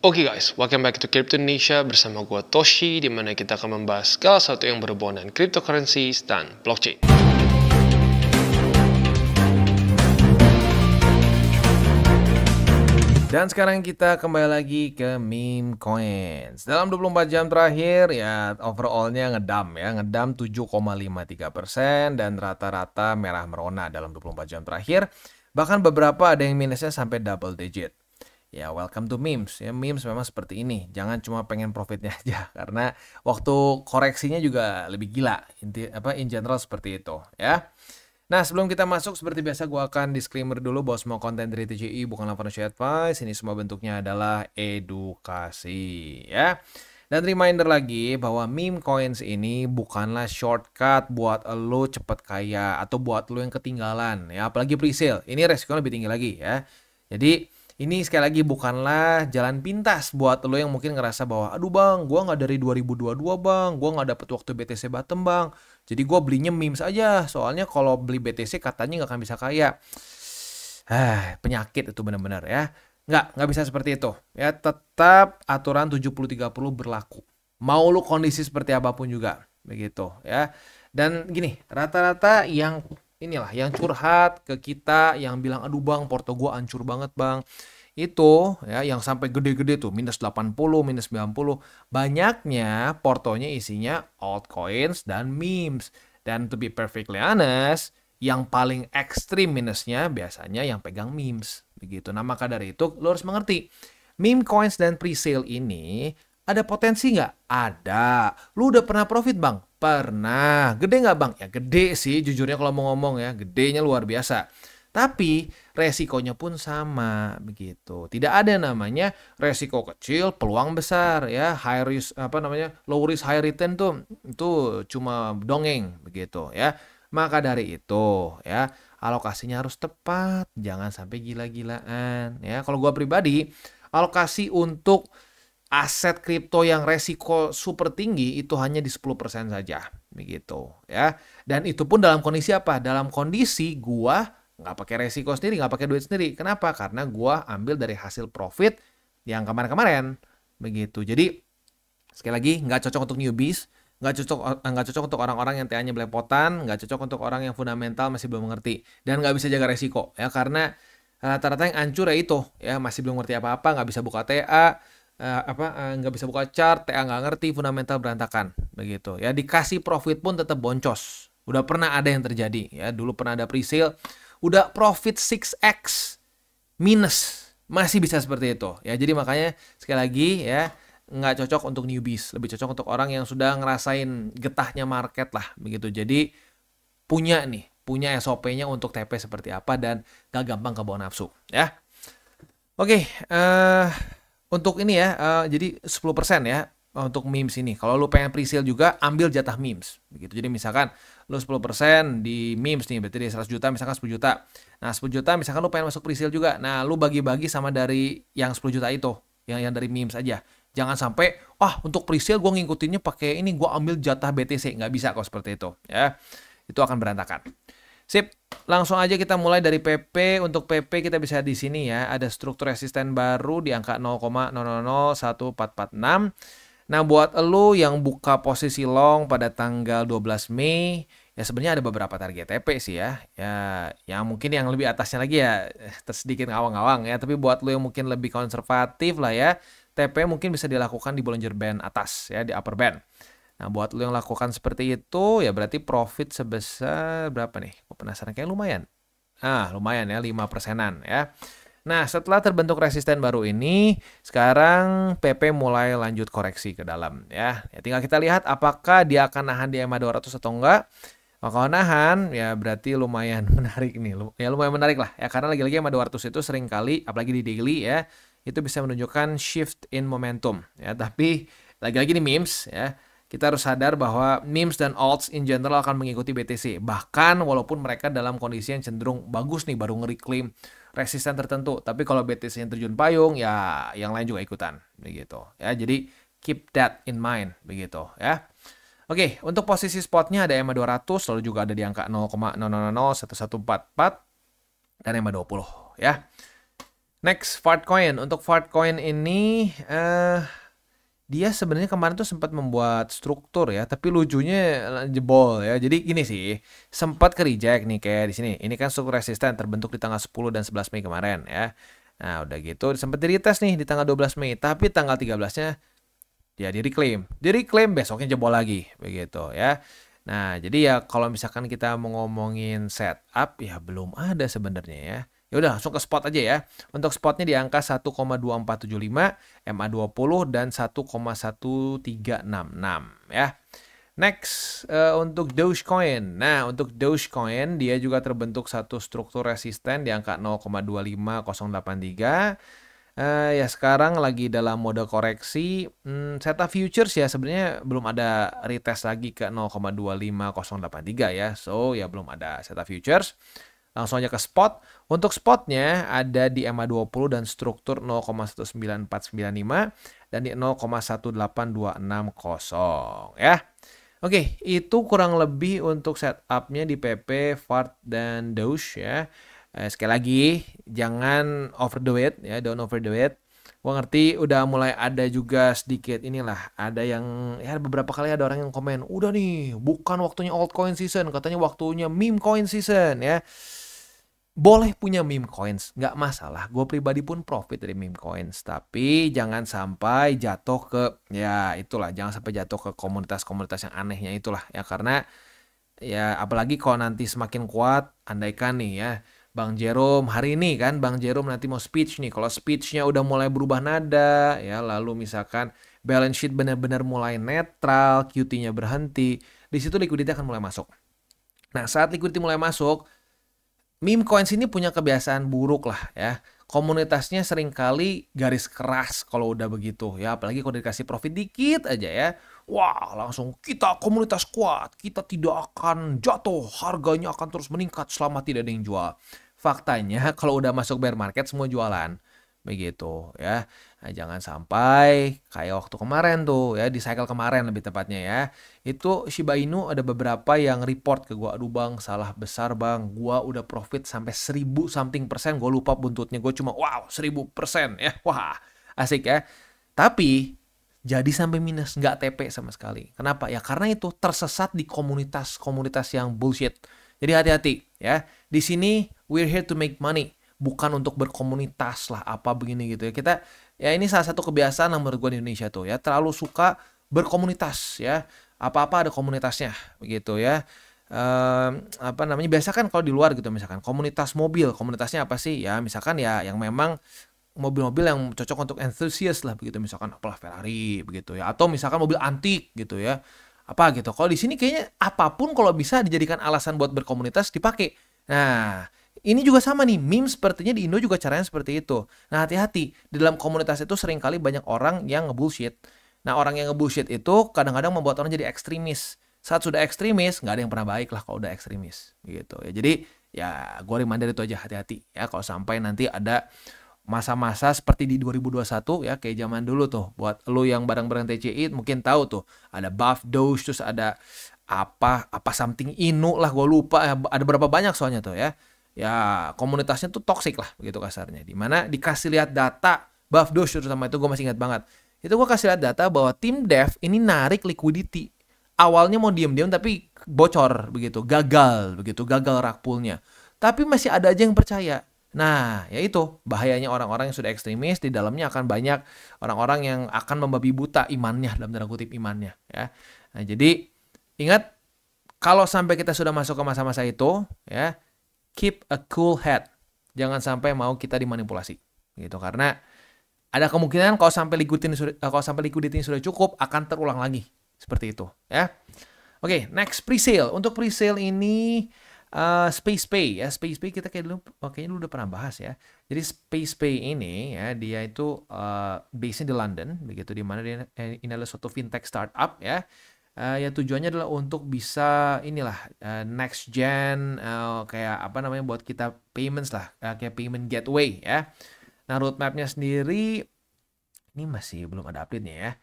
Oke guys, welcome back to Crypto Indonesia bersama gua Toshi, di mana kita akan membahas segala sesuatu yang berhubungan dengan cryptocurrencies dan blockchain. Dan sekarang kita kembali lagi ke meme coins. Dalam 24 jam terakhir ya overallnya ngedam 7,53% dan rata-rata merah merona dalam 24 jam terakhir. Bahkan beberapa ada yang minusnya sampai double digit. Ya, welcome to memes. Ya, memes memang seperti ini. Jangan cuma pengen profitnya aja karena waktu koreksinya juga lebih gila. In general seperti itu, ya. Nah, sebelum kita masuk, seperti biasa gue akan disclaimer dulu bahwa semua konten dari TCI bukanlah financial advice. Ini semua bentuknya adalah edukasi, ya. Dan reminder lagi bahwa meme coins ini bukanlah shortcut buat lo cepet kaya atau buat lo yang ketinggalan, ya. Apalagi pre-sale. Ini resikonya lebih tinggi lagi, ya. Jadi ini sekali lagi bukanlah jalan pintas buat lo yang mungkin ngerasa bahwa aduh bang, gua nggak dari 2022 bang, gua nggak dapet waktu BTC bottom bang, jadi gua belinya memes aja, soalnya kalau beli BTC katanya nggak akan bisa kaya. Penyakit itu benar-benar, ya. Nggak bisa seperti itu, ya. Tetap aturan 70-30 berlaku, mau lo kondisi seperti apapun juga, begitu, ya. Dan gini, rata-rata yang inilah yang curhat ke kita, yang bilang aduh bang, porto gua hancur banget bang, itu ya yang sampai gede-gede tuh minus 80, minus 90, banyaknya portonya isinya altcoins dan memes. Dan to be perfectly honest, yang paling ekstrim minusnya biasanya yang pegang memes, begitu. Nah, maka dari itu lo harus mengerti, meme coins dan pre-sale ini ada potensi nggak? Ada. Lu udah pernah profit bang? Pernah. Gede nggak bang? Ya gede sih, jujurnya kalau mau ngomong ya, gedenya luar biasa. Tapi resikonya pun sama, begitu. Tidak ada namanya resiko kecil, peluang besar, ya. High risk, low risk high return tuh itu cuma dongeng, begitu, ya. Maka dari itu, ya, alokasinya harus tepat, jangan sampai gila-gilaan, ya. Kalau gua pribadi, alokasi untuk aset kripto yang resiko super tinggi itu hanya di 10% saja, begitu, ya. Dan itu pun dalam kondisi apa? Dalam kondisi gua nggak pakai resiko sendiri, nggak pakai duit sendiri. Kenapa? Karena gua ambil dari hasil profit yang kemarin-kemarin, begitu. Jadi sekali lagi nggak cocok untuk newbies, nggak cocok untuk orang-orang yang TA-nya belepotan, nggak cocok untuk orang yang fundamental masih belum mengerti dan nggak bisa jaga resiko, ya. Karena rata-rata yang hancur ya itu, ya, masih belum ngerti apa-apa, nggak bisa buka TA. Nggak bisa buka chart, TA nggak ngerti, fundamental berantakan, begitu, ya. Dikasih profit pun tetap boncos. Udah pernah ada yang terjadi, ya. Dulu pernah ada pre-sale, udah profit 6x minus, masih bisa seperti itu, ya. Jadi makanya sekali lagi, ya, nggak cocok untuk newbies, lebih cocok untuk orang yang sudah ngerasain getahnya market lah, begitu. Jadi punya SOP-nya untuk TP seperti apa dan gak gampang kebawa nafsu, ya. Oke, untuk ini ya, jadi 10% ya untuk memes ini. Kalau lu pengen pre-sale juga, ambil jatah memes, begitu. Jadi misalkan lu 10% di memes nih, berarti di 100 juta, misalkan 10 juta. Nah, 10 juta misalkan lu pengen masuk pre-sale juga. Nah, lu bagi-bagi sama dari yang 10 juta itu, yang dari memes aja. Jangan sampai, untuk pre-sale gue ngikutinnya pakai ini, gue ambil jatah BTC. Nggak bisa kok seperti itu, ya. Itu akan berantakan. Sip, langsung aja kita mulai dari PP. Untuk PP kita bisa di sini ya, ada struktur resisten baru di angka 0,001446. Nah, buat lo yang buka posisi long pada tanggal 12 Mei, ya sebenarnya ada beberapa target TP sih ya. Ya, yang mungkin yang lebih atasnya lagi ya sedikit ngawang-ngawang ya, tapi buat lo yang mungkin lebih konservatif lah ya, TP mungkin bisa dilakukan di Bollinger Band atas ya, di upper band. Nah, buat lo yang lakukan seperti itu, ya berarti profit sebesar berapa nih? Gue penasaran, kayak lumayan. Lumayan ya, 5%-an ya. Nah, setelah terbentuk resisten baru ini, sekarang PP mulai lanjut koreksi ke dalam ya. Tinggal kita lihat apakah dia akan nahan di EMA 200 atau enggak. Kalau nahan, ya berarti lumayan menarik nih. Ya lumayan menarik lah ya, karena lagi-lagi EMA 200 itu sering kali, apalagi di daily ya, itu bisa menunjukkan shift in momentum ya. Tapi lagi-lagi nih memes ya, kita harus sadar bahwa memes dan alts in general akan mengikuti BTC. Bahkan walaupun mereka dalam kondisi yang cenderung bagus nih, baru nge-reclaim resisten tertentu. Tapi kalau BTC yang terjun payung, ya yang lain juga ikutan, begitu. Ya, jadi keep that in mind, begitu. Ya. Oke, untuk posisi spotnya ada EMA 200, lalu juga ada di angka 0,0001144 dan EMA 20. Ya. Next, Fartcoin. Untuk Fartcoin ini dia sebenarnya kemarin tuh sempat membuat struktur ya, tapi lucunya jebol ya. Jadi gini sih, sempat ke reject nih kayak di sini. Ini kan struktur resisten terbentuk di tanggal 10 dan 11 Mei kemarin ya. Nah, udah gitu sempat di retest nih di tanggal 12 Mei, tapi tanggal 13-nya dia di reclaim. Di reclaim besoknya jebol lagi begitu ya. Nah, jadi ya kalau misalkan kita mau ngomongin setup ya belum ada sebenarnya ya. Ya udah langsung ke spot aja ya. Untuk spotnya di angka 1,2475, MA20 dan 1,1366 ya. Next untuk Dogecoin. Nah, untuk Dogecoin dia juga terbentuk satu struktur resisten di angka 0,25083. Ya sekarang lagi dalam mode koreksi. Theta Futures ya sebenarnya belum ada retest lagi ke 0,25083 ya. So ya belum ada Theta Futures. Langsung aja ke spot. Untuk spotnya ada di MA20 dan struktur 0,19495 dan di 0,18260 ya. Oke, itu kurang lebih untuk setupnya di PP, Fart, dan Doge ya. Sekali lagi, jangan overdo it ya, don't overdo it. Gua ngerti udah mulai ada juga sedikit inilah, ada yang ya beberapa kali ada orang yang komen, udah nih, bukan waktunya altcoin season, katanya waktunya meme coin season ya. Boleh punya meme coins, nggak masalah. Gue pribadi pun profit dari meme coins. Tapi jangan sampai jatuh ke, ya itulah, jangan sampai jatuh ke komunitas-komunitas yang anehnya itulah. Ya karena, ya apalagi kalau nanti semakin kuat, andaikan nih ya, Bang Jerome hari ini kan, Bang Jerome nanti mau speech nih. Kalau speechnya udah mulai berubah nada, ya lalu misalkan balance sheet benar-benar mulai netral, QT-nya berhenti, di situ liquidity akan mulai masuk. Nah saat liquidity mulai masuk, meme coins ini punya kebiasaan buruk lah ya. Komunitasnya seringkali garis keras kalau udah begitu ya. Apalagi kalau dikasih profit dikit aja ya. Wah langsung kita komunitas kuat. Kita tidak akan jatuh. Harganya akan terus meningkat selama tidak ada yang jual. Faktanya kalau udah masuk bear market semua jualan. Begitu ya. Nah, jangan sampai kayak waktu kemarin tuh ya. Di cycle kemarin lebih tepatnya ya. Itu Shiba Inu ada beberapa yang report ke gua, aduh bang salah besar bang, gua udah profit sampai 1000 something persen, gua lupa buntutnya, gua cuma wow 1000% ya, wah asik ya. Tapi jadi sampai minus, nggak TP sama sekali. Kenapa? Ya karena itu tersesat di komunitas-komunitas yang bullshit. Jadi hati-hati ya. Di sini we're here to make money, bukan untuk berkomunitas lah apa begini gitu ya. Kita ya ini salah satu kebiasaan yang menurut gua di Indonesia tuh ya, terlalu suka berkomunitas ya. Apa-apa ada komunitasnya begitu ya. Apa namanya, biasa kan kalau di luar gitu misalkan komunitas mobil, komunitasnya apa sih ya, misalkan ya yang memang mobil-mobil yang cocok untuk enthusiast lah begitu, misalkan apalah Ferrari begitu ya, atau misalkan mobil antik gitu ya, apa gitu. Kalau di sini kayaknya apapun kalau bisa dijadikan alasan buat berkomunitas dipakai. Nah ini juga sama nih, meme sepertinya di Indo juga caranya seperti itu. Nah hati-hati, di dalam komunitas itu seringkali banyak orang yang ngebullshit. Nah orang yang ngebullshit itu kadang-kadang membuat orang jadi ekstremis. Saat sudah ekstremis, nggak ada yang pernah baik lah kalau udah ekstremis gitu ya. Jadi ya gue reminder itu aja, hati-hati ya kalau sampai nanti ada masa-masa seperti di 2021 ya, kayak zaman dulu tuh. Buat lo yang bareng-bareng TCI mungkin tahu tuh, ada Buff Doge, terus ada apa something Inu lah, gue lupa ya, ada berapa banyak soalnya tuh ya. Ya komunitasnya tuh toxic lah begitu kasarnya. Dimana dikasih lihat data Buff Doge terutama, itu gue masih ingat banget. Itu gue kasih lihat data bahwa tim dev ini narik liquidity. Awalnya mau diem-diem tapi bocor begitu, gagal rak poolnya. Tapi masih ada aja yang percaya. Nah, ya itu bahayanya orang-orang yang sudah ekstremis, di dalamnya akan banyak orang-orang yang akan membabi buta imannya, dalam tanda kutip imannya ya. Nah, jadi ingat, kalau sampai kita sudah masuk ke masa-masa itu ya, keep a cool head. Jangan sampai mau kita dimanipulasi gitu, karena ada kemungkinan kalau sampai liquidity sudah cukup akan terulang lagi seperti itu ya. Oke, next presale. Untuk presale ini SpacePay ya. SpacePay kita kayaknya dulu udah pernah bahas ya. Jadi SpacePay ini ya, dia itu base-nya di London begitu, di mana dia ini adalah suatu fintech startup ya. Ya tujuannya adalah untuk bisa inilah next gen kayak apa namanya, buat kita payments lah, kayak payment gateway ya. Nah roadmapnya sendiri ini masih belum ada update-nya ya.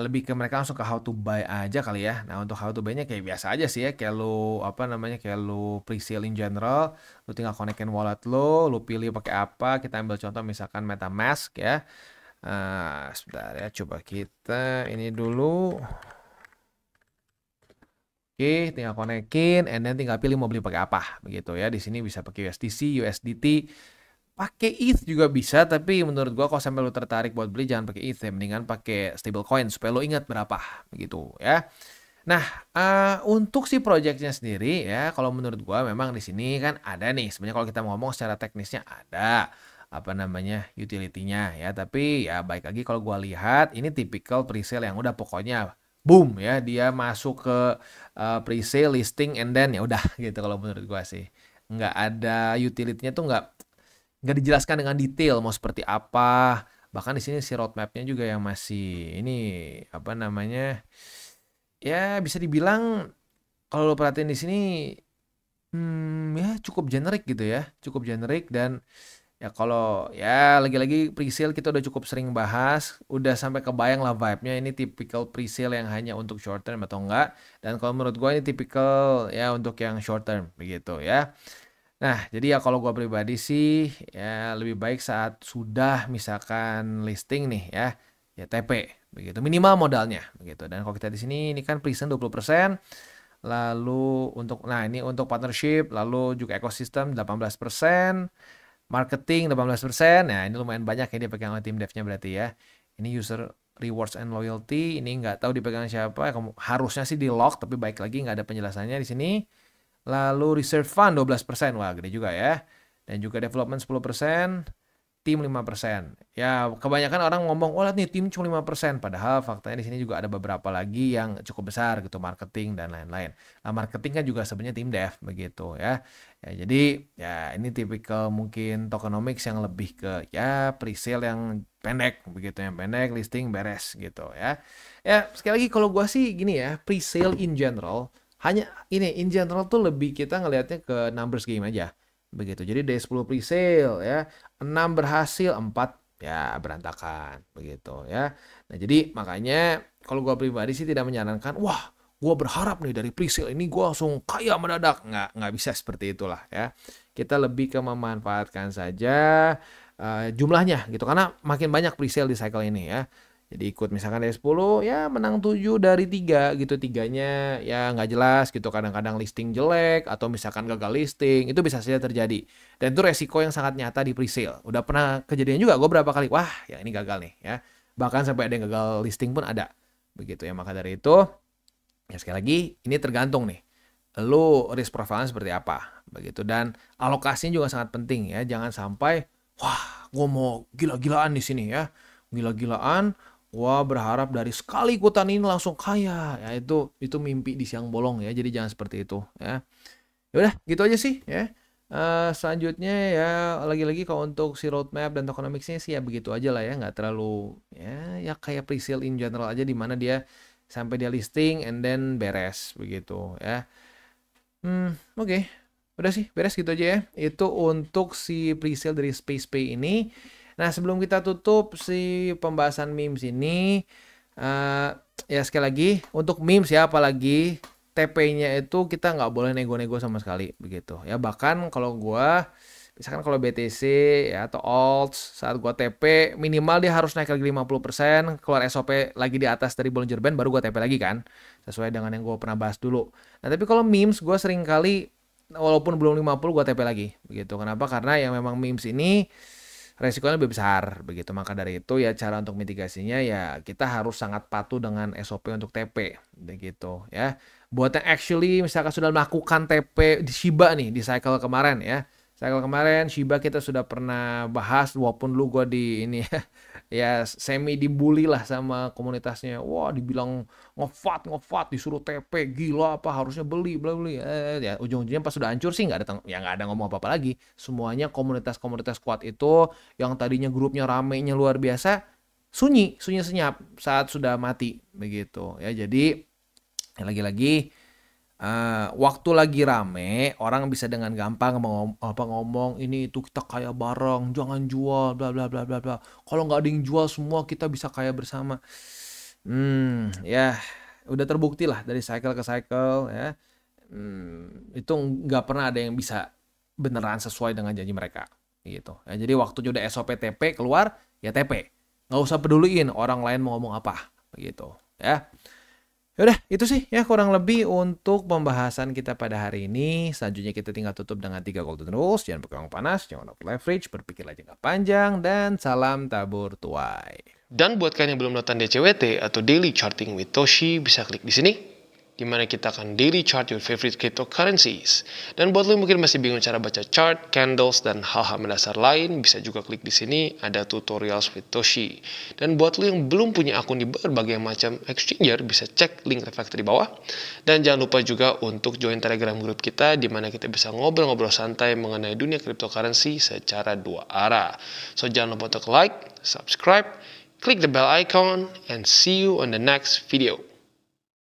lebih ke mereka langsung ke how to buy aja kali ya. Nah, untuk how to buy-nya kayak biasa aja sih ya. Kayak lu apa namanya? Kayak lu pre-sale in general, lu tinggal konekin wallet lu pilih pakai apa. Kita ambil contoh misalkan MetaMask ya. Sebentar ya, coba kita ini dulu. Oke, tinggal konekin, and then tinggal pilih mau beli pakai apa, begitu ya. Di sini bisa pakai USDC, USDT, pakai ETH juga bisa, tapi menurut gua kalau sampai lu tertarik buat beli jangan pakai ETH, ya. Mendingan pakai stablecoin supaya lu ingat berapa, begitu ya. Nah, untuk si projectnya sendiri ya, kalau menurut gua memang di sini kan ada nih. Sebenarnya kalau kita ngomong secara teknisnya ada apa namanya utility-nya ya, tapi ya baik lagi kalau gua lihat ini tipikal presale yang udah pokoknya boom ya dia masuk ke presale listing and then ya udah gitu kalau menurut gua sih. Nggak ada utility-nya tuh nggak dijelaskan dengan detail mau seperti apa. Bahkan di sini si roadmap-nya juga yang masih ini apa namanya ya bisa dibilang kalau lo perhatiin di sini ya cukup generik gitu ya, cukup generik dan ya kalau ya lagi-lagi presale kita udah cukup sering bahas, udah sampai kebayang lah vibe-nya ini tipikal presale yang hanya untuk short term atau enggak. Dan kalau menurut gue ini tipikal ya untuk yang short term begitu ya. Nah, jadi ya kalau gue pribadi sih ya lebih baik saat sudah misalkan listing nih ya TP begitu minimal modalnya begitu. Dan kalau kita di sini ini kan present 20%. Lalu untuk nah ini untuk partnership, lalu juga ekosistem 18%. Marketing 18%. Nah, ini lumayan banyak ya dipegang oleh tim dev-nya berarti ya. Ini user rewards and loyalty. Ini nggak tahu dipegang siapa. Harusnya sih di lock, tapi baik lagi nggak ada penjelasannya di sini. Lalu reserve fund 12%. Wah, gede juga ya. Dan juga development 10%. Tim 5%. Ya, kebanyakan orang ngomong, oh lihat nih tim cuma 5%. Padahal faktanya di sini juga ada beberapa lagi yang cukup besar gitu, marketing dan lain-lain. Nah, marketing kan juga sebenarnya tim dev begitu ya. Ya, jadi ya ini tipikal mungkin tokenomics yang lebih ke ya presale yang pendek begitu, yang pendek listing beres gitu ya. Ya, sekali lagi kalau gua sih gini ya, presale in general hanya ini in general tuh lebih kita ngelihatnya ke numbers game aja. Begitu. Jadi dari 10 presale ya, 6 berhasil, 4 ya berantakan begitu ya. Nah, jadi makanya kalau gua pribadi sih tidak menyarankan, wah, gua berharap nih dari presale ini gua langsung kaya mendadak. Nggak bisa seperti itulah ya. Kita lebih ke memanfaatkan saja jumlahnya gitu karena makin banyak presale di cycle ini ya. Jadi ikut misalkan dari 10 ya menang 7 dari 3 gitu. Tiganya ya nggak jelas gitu. Kadang-kadang listing jelek atau misalkan gagal listing. Itu bisa saja terjadi. Dan itu resiko yang sangat nyata di presale. Udah pernah kejadian juga gue berapa kali. Wah ya ini gagal nih ya. Bahkan sampai ada yang gagal listing pun ada. Begitu ya. Maka dari itu ya sekali lagi ini tergantung nih. Lu risk profile seperti apa. Begitu. Dan alokasinya juga sangat penting ya. Jangan sampai wah gue mau gila-gilaan di sini ya. Gila-gilaan. Wah berharap dari sekali ikutan ini langsung kaya ya itu mimpi di siang bolong ya jadi jangan seperti itu ya. Ya udah gitu aja sih ya. Selanjutnya ya lagi-lagi kalau untuk si roadmap dan tokenomicsnya sih ya begitu aja lah ya nggak terlalu ya kayak presale in general aja di mana dia sampai dia listing and then beres begitu ya. Oke. Udah sih beres gitu aja ya. Itu untuk si presale dari SpacePay ini. Nah, sebelum kita tutup si pembahasan memes ini, ya sekali lagi untuk memes ya apalagi TP-nya itu kita nggak boleh nego-nego sama sekali begitu ya. Bahkan kalau gua misalkan kalau BTC ya atau alts saat gua TP minimal dia harus naik lagi 50%, keluar SOP lagi di atas dari Bollinger Band baru gua TP lagi kan. Sesuai dengan yang gua pernah bahas dulu. Nah, tapi kalau memes gua sering kali walaupun belum 50 gua TP lagi begitu. Kenapa? Karena yang memang memes ini resikonya lebih besar begitu. Maka dari itu ya cara untuk mitigasinya ya kita harus sangat patuh dengan SOP untuk TP begitu ya. Buat yang actually misalkan sudah melakukan TP di Shiba nih di cycle kemarin ya. Cycle kemarin Shiba kita sudah pernah bahas walaupun lu gua di ini ya semi dibully lah sama komunitasnya. Wah, dibilang ngefat disuruh TP gila apa harusnya beli ya ujung-ujungnya pas sudah hancur sih nggak ada ngomong apa-apa lagi. Semuanya komunitas-komunitas kuat itu yang tadinya grupnya ramenya luar biasa sunyi senyap saat sudah mati begitu ya. Jadi lagi-lagi waktu lagi rame orang bisa dengan gampang ngomong ini itu kita kaya bareng jangan jual bla bla bla bla bla kalau nggak ada yang jual semua kita bisa kaya bersama Ya udah terbukti lah dari cycle ke cycle ya. Itu nggak pernah ada yang bisa beneran sesuai dengan janji mereka gitu. Ya, jadi waktu udah SOP TP keluar ya TP. Nggak usah peduliin orang lain mau ngomong apa begitu ya. Yaudah, itu sih ya kurang lebih untuk pembahasan kita pada hari ini. Selanjutnya kita tinggal tutup dengan 3 golden rules. Jangan pegang panas, jangan over leverage, berpikirlah jangka panjang, dan salam tabur tuai. Dan buat kalian yang belum nonton DCWT atau Daily Charting with Toshi, bisa klik di sini, di mana kita akan daily chart your favorite cryptocurrencies. Dan buat lo yang mungkin masih bingung cara baca chart, candles, dan hal-hal mendasar lain, bisa juga klik di sini, ada tutorials with Toshi. Dan buat lo yang belum punya akun di berbagai macam exchanger, bisa cek link reflektor di bawah. Dan jangan lupa juga untuk join Telegram group kita, di mana kita bisa ngobrol-ngobrol santai mengenai dunia cryptocurrency secara 2 arah. So jangan lupa untuk like, subscribe, click the bell icon, and see you on the next video.